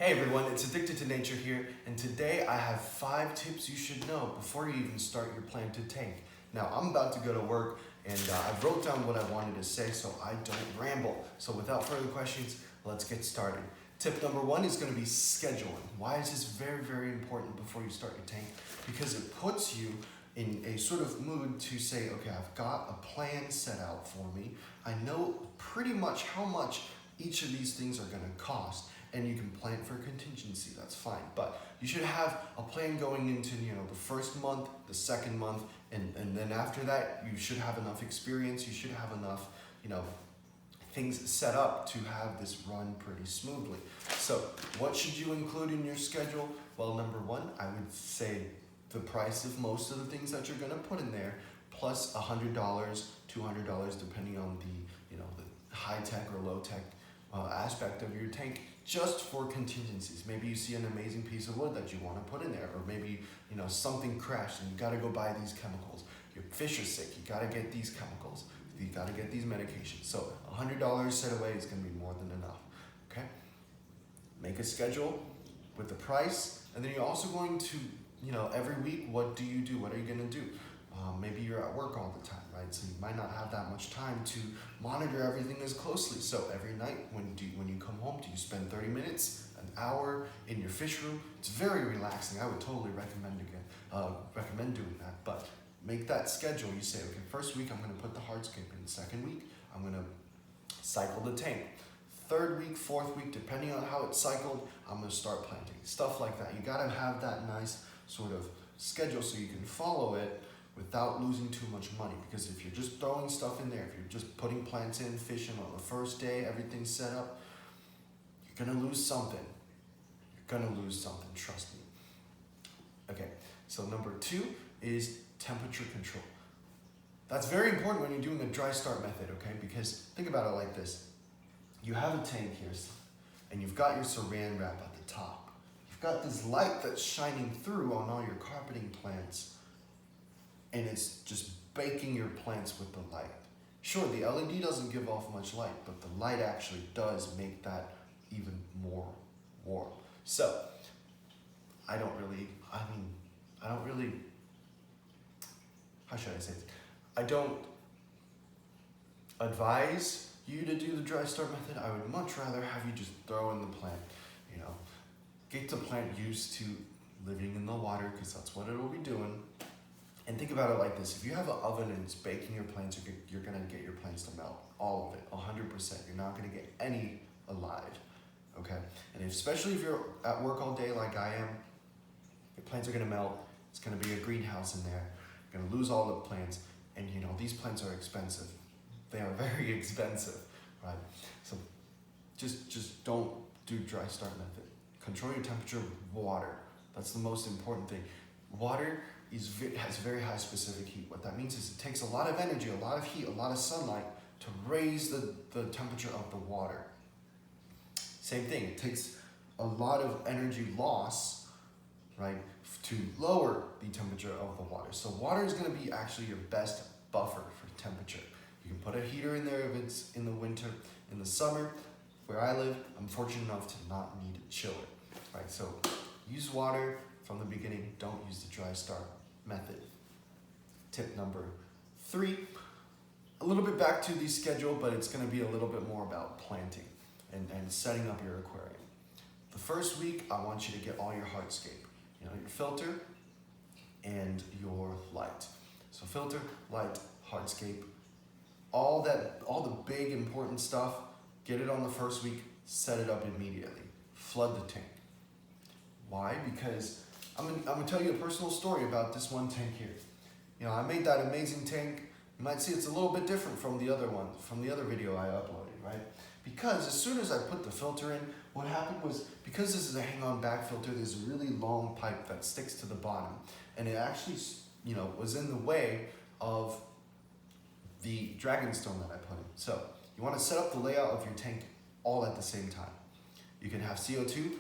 Hey everyone, it's Addicted to Nature here, and today I have 5 tips you should know before you even start your planted tank. Now, I'm about to go to work, and I wrote down what I wanted to say so I don't ramble. So without further questions, let's get started. Tip number 1 is going to be scheduling. Why is this very important before you start your tank? Because it puts you in a sort of mood to say, okay, I've got a plan set out for me. I know pretty much how much each of these things are going to cost. And you can plan for contingency, that's fine. But you should have a plan going into the first month, the second month, and then after that, you should have enough experience, you should have enough things set up to have this run pretty smoothly. So what should you include in your schedule? Well, number 1, I would say the price of most of the things that you're gonna put in there, plus $100, $200, depending on the high-tech or low-tech aspect of your tank, just for contingencies. Maybe you see an amazing piece of wood that you want to put in there, or maybe something crashed and you got to go buy these chemicals. Your fish are sick, you got to get these chemicals, you got to get these medications. So $100 set away is going to be more than enough. Okay, make a schedule with the price, and then you're also going to every week, what do you do? What are you going to do? Maybe you're at work all the time, right? So you might not have that much time to monitor everything as closely. So every night when you come home, do you spend 30 minutes, an hour in your fish room? It's very relaxing. I would totally recommend doing that. But make that schedule. You say, okay, first week I'm going to put the hardscape in. Second week I'm going to cycle the tank. Third week, fourth week, depending on how it's cycled, I'm going to start planting. Stuff like that. You got to have that nice sort of schedule so you can follow it without losing too much money. Because if you're just throwing stuff in there, if you're just putting plants in, fishing on the first day, everything's set up, you're gonna lose something. You're gonna lose something, trust me. Okay, so number 2 is temperature control. That's very important when you're doing a dry start method, okay? Because think about it like this. You have a tank here, and you've got your saran wrap at the top. You've got this light that's shining through on all your carpeting plants, and it's just baking your plants with the light. Sure, the LED doesn't give off much light, but the light actually does make that even more warm. So, I don't really, how should I say this? I don't advise you to do the dry start method. I would much rather have you just throw in the plant, get the plant used to living in the water, because that's what it'll be doing. And think about it like this. If you have an oven and it's baking your plants, you're going to get your plants to melt. All of it, 100%. You're not going to get any alive, okay? And especially if you're at work all day like I am, your plants are going to melt. It's going to be a greenhouse in there. You're going to lose all the plants. And these plants are expensive. They are very expensive, right? So just don't do dry start method. Control your temperature with water. That's the most important thing. Water has very high specific heat. What that means is it takes a lot of energy, a lot of heat, a lot of sunlight to raise the temperature of the water. Same thing, it takes a lot of energy loss, right, to lower the temperature of the water. So water is going to be actually your best buffer for temperature. You can put a heater in there if it's in the winter. In the summer, where I live, I'm fortunate enough to not need a chiller, right? So use water from the beginning. Don't use the dry start method. Tip number 3, a little bit back to the schedule, but it's going to be a little bit more about planting and setting up your aquarium. The first week, I want you to get all your hardscape, your filter and your light. So filter, light, hardscape, all the big important stuff, get it on the first week, set it up immediately. Flood the tank. Why? Because I'm gonna tell you a personal story about this one tank here. I made that amazing tank. You might see it's a little bit different from the other one, from the other video I uploaded, right? Because as soon as I put the filter in, what happened was, because this is a hang-on back filter, there's a really long pipe that sticks to the bottom, and it actually, was in the way of the dragon stone that I put in. So you want to set up the layout of your tank all at the same time. You can have CO2.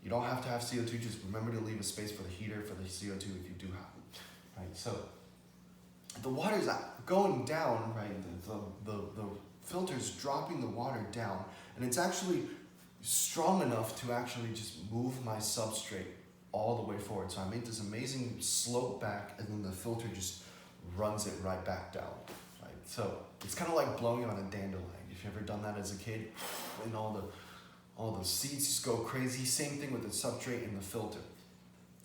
You don't have to have CO2, just remember to leave a space for the heater, for the CO2 if you do have it, right? So the water's going down, right? The filter's dropping the water down, and it's actually strong enough to actually just move my substrate all the way forward. So I made this amazing slope back, and then the filter just runs it right back down, right? So it's kind of like blowing on a dandelion. If you've ever done that as a kid, and all the seeds just go crazy. Same thing with the substrate and the filter.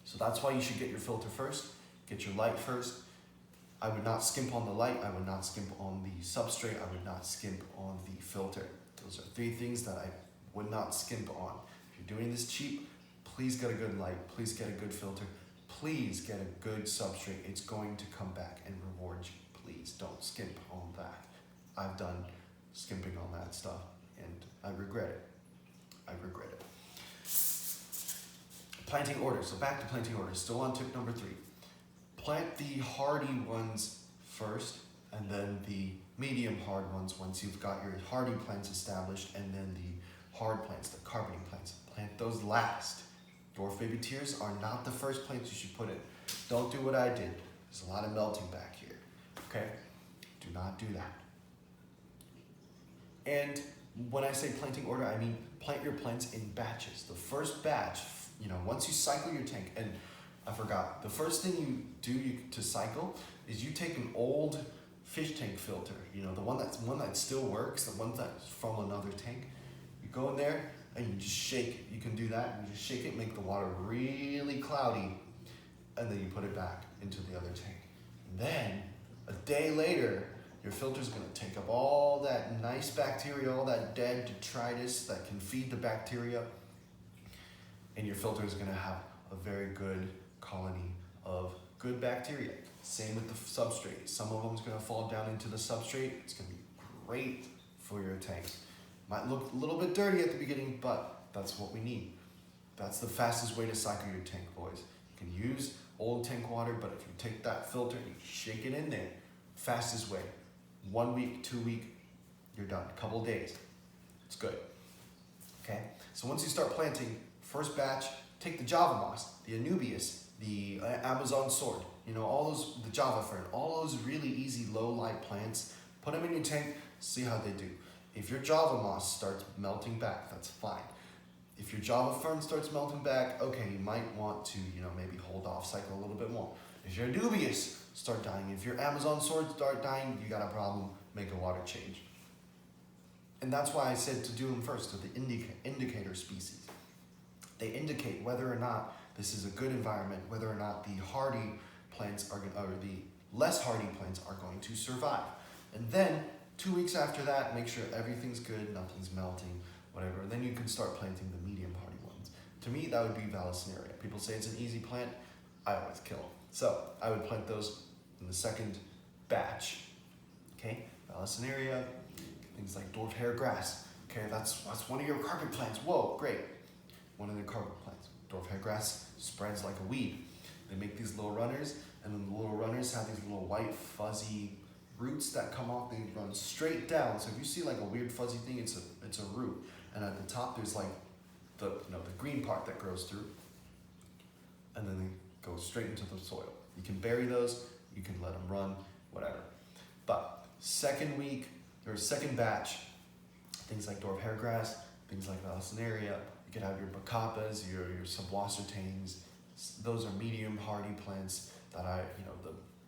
So that's why you should get your filter first, get your light first. I would not skimp on the light, I would not skimp on the substrate, I would not skimp on the filter. Those are 3 things that I would not skimp on. If you're doing this cheap, please get a good light, please get a good filter, please get a good substrate. It's going to come back and reward you. Please don't skimp on that. I've done skimping on that stuff and I regret it. I regret it. Planting order. So back to planting order. Still on tip number 3. Plant the hardy ones first, and then the medium hard ones once you've got your hardy plants established, and then the hard plants, the carpeting plants. Plant those last. Dwarf baby tears are not the first plants you should put in. Don't do what I did. There's a lot of melting back here. Okay? Do not do that. And when I say planting order, I mean plant your plants in batches. The first batch, once you cycle your tank, and I forgot, the first thing you do to cycle is you take an old fish tank filter, the one that still works, the one that's from another tank. You go in there and you just shake it. You can do that. You just shake it, make the water really cloudy, and then you put it back into the other tank. And then a day later, your filter's gonna take up all that nice bacteria, all that dead detritus that can feed the bacteria, and your filter is gonna have a very good colony of good bacteria. Same with the substrate. Some of them's gonna fall down into the substrate. It's gonna be great for your tank. Might look a little bit dirty at the beginning, but that's what we need. That's the fastest way to cycle your tank, boys. You can use old tank water, but if you take that filter and you shake it in there, fastest way. 1 week, 2 weeks, you're done. A couple days. It's good. Okay? So once you start planting, first batch, take the Java moss, the Anubias, the Amazon sword, all those, the Java fern, all those really easy low light plants, put them in your tank, see how they do. If your Java moss starts melting back, that's fine. If your Java fern starts melting back, okay, you might want to, maybe hold off, cycle a little bit more. If your Anubias start dying, if your Amazon swords start dying, you got a problem, make a water change. And that's why I said to do them first, to the indicator species. They indicate whether or not this is a good environment, whether or not the hardy plants or the less hardy plants are going to survive. And then 2 weeks after that, make sure everything's good, nothing's melting, whatever. And then you can start planting the medium hardy ones. To me, that would be Vallisneria. People say it's an easy plant. I always kill them. So I would plant those in the second batch. Okay, Vallisneria, things like dwarf hair grass. Okay, that's one of your carpet plants. Whoa, great. One of the carpet plants. Dwarf hair grass spreads like a weed. They make these little runners, and then the little runners have these little white fuzzy roots that come off. They run straight down. So if you see like a weird fuzzy thing, it's a root. And at the top there's like the green part that grows through, and then they go straight into the soil. You can bury those. You can let them run, whatever. But second week or second batch, things like dwarf hair grass, things like Vallisneria. You could have your bacapas, your subwassertanes. Those are medium hardy plants that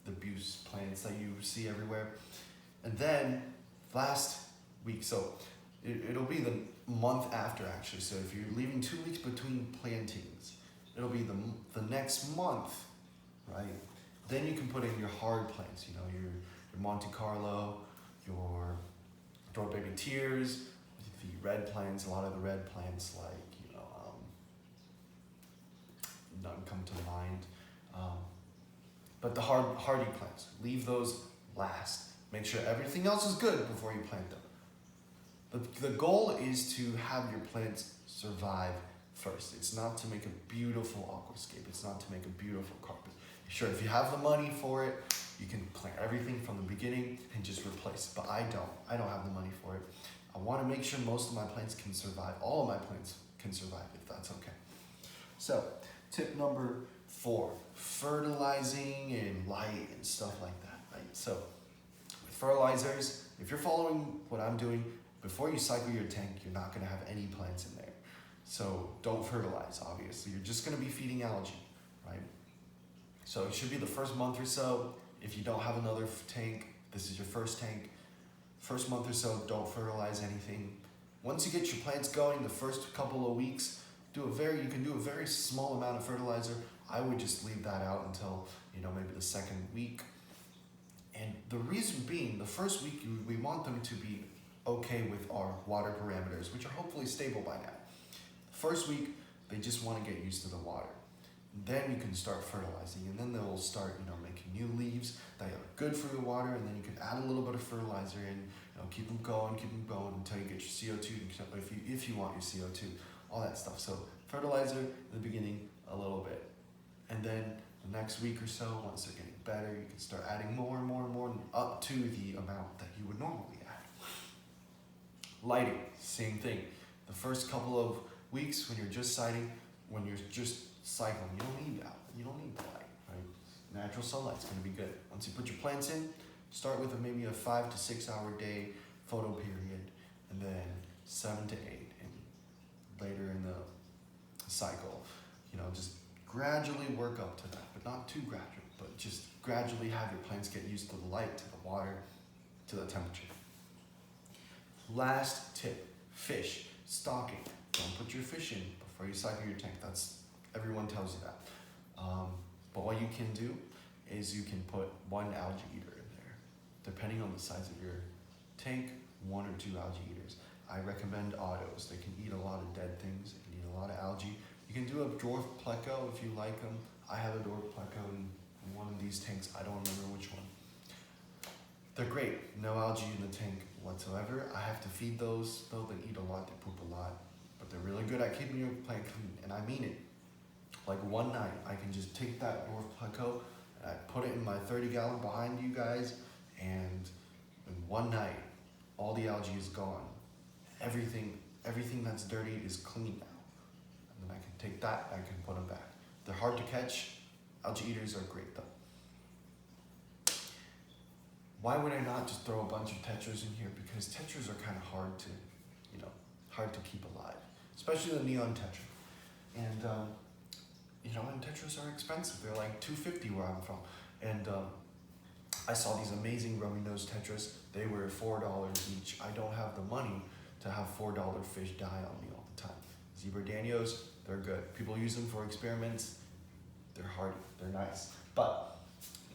the buse plants that you see everywhere. And then last week, so it'll be the month after actually. So if you're leaving 2 weeks between plantings, it'll be the next month, right? Then you can put in your hard plants, your Monte Carlo, your dwarf baby tears, the red plants, a lot of the red plants like, none come to mind. But the hardy plants, leave those last. Make sure everything else is good before you plant them. But the goal is to have your plants survive first. It's not to make a beautiful aquascape. It's not to make a beautiful carpet. Sure, if you have the money for it, you can plant everything from the beginning and just replace. But I don't. I don't have the money for it. I want to make sure most of my plants can survive. All of my plants can survive, if that's okay. So, tip number 4, fertilizing and light and stuff like that, right? So, with fertilizers, if you're following what I'm doing, before you cycle your tank, you're not going to have any plants in there. So don't fertilize, obviously. You're just gonna be feeding algae, right? So it should be the first month or so. If you don't have another tank, this is your first tank. First month or so, don't fertilize anything. Once you get your plants going, the first couple of weeks, you can do a very small amount of fertilizer. I would just leave that out until, maybe the second week. And the reason being, the first week, we want them to be okay with our water parameters, which are hopefully stable by now. First week, they just want to get used to the water. Then you can start fertilizing, and then they'll start, making new leaves that are good for the water, and then you can add a little bit of fertilizer in, keep them going until you get your CO2, if you want your CO2, all that stuff. So fertilizer in the beginning, a little bit. And then the next week or so, once they're getting better, you can start adding more and more and more up to the amount that you would normally add. Lighting, same thing. The first couple of weeks when you're just siting, when you're just cycling, you don't need that. You don't need the light, right? Natural sunlight's gonna be good. Once you put your plants in, start with maybe a 5 to 6 hour day photo period, and then 7 to 8, and later in the cycle, just gradually work up to that, but not too gradual, but just gradually have your plants get used to the light, to the water, to the temperature. Last tip, fish, stocking. Don't put your fish in before you cycle your tank. Everyone tells you that. But what you can do is you can put 1 algae eater in there. Depending on the size of your tank, 1 or 2 algae eaters. I recommend autos. They can eat a lot of dead things. They can eat a lot of algae. You can do a dwarf pleco if you like them. I have a dwarf pleco in one of these tanks. I don't remember which one. They're great. No algae in the tank whatsoever. I have to feed those, though. They eat a lot. They poop a lot. But they're really good at keeping your plant clean, and I mean it. Like one night, I can just take that dwarf pleco, and I put it in my 30-gallon behind you guys, and in one night, all the algae is gone. Everything that's dirty is clean now. And then I can take that, I can put them back. They're hard to catch. Algae eaters are great though. Why would I not just throw a bunch of tetras in here? Because tetras are kind of hard to keep alive, especially the neon tetra. And and tetras are expensive. They're like $2.50 where I'm from. And I saw these amazing rummy nose tetras. They were $4 each. I don't have the money to have $4 fish die on me all the time. Zebra Danios, they're good. People use them for experiments. They're hardy, they're nice. But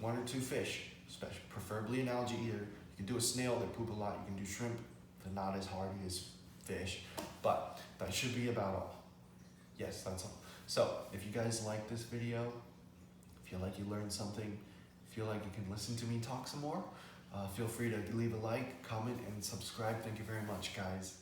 1 or 2 fish, preferably an algae eater. You can do a snail, they poop a lot. You can do shrimp, they're not as hardy as fish. But that should be about all. Yes, that's all. So if you guys like this video, feel like you learned something, feel like you can listen to me talk some more, feel free to leave a like, comment, and subscribe. Thank you very much, guys.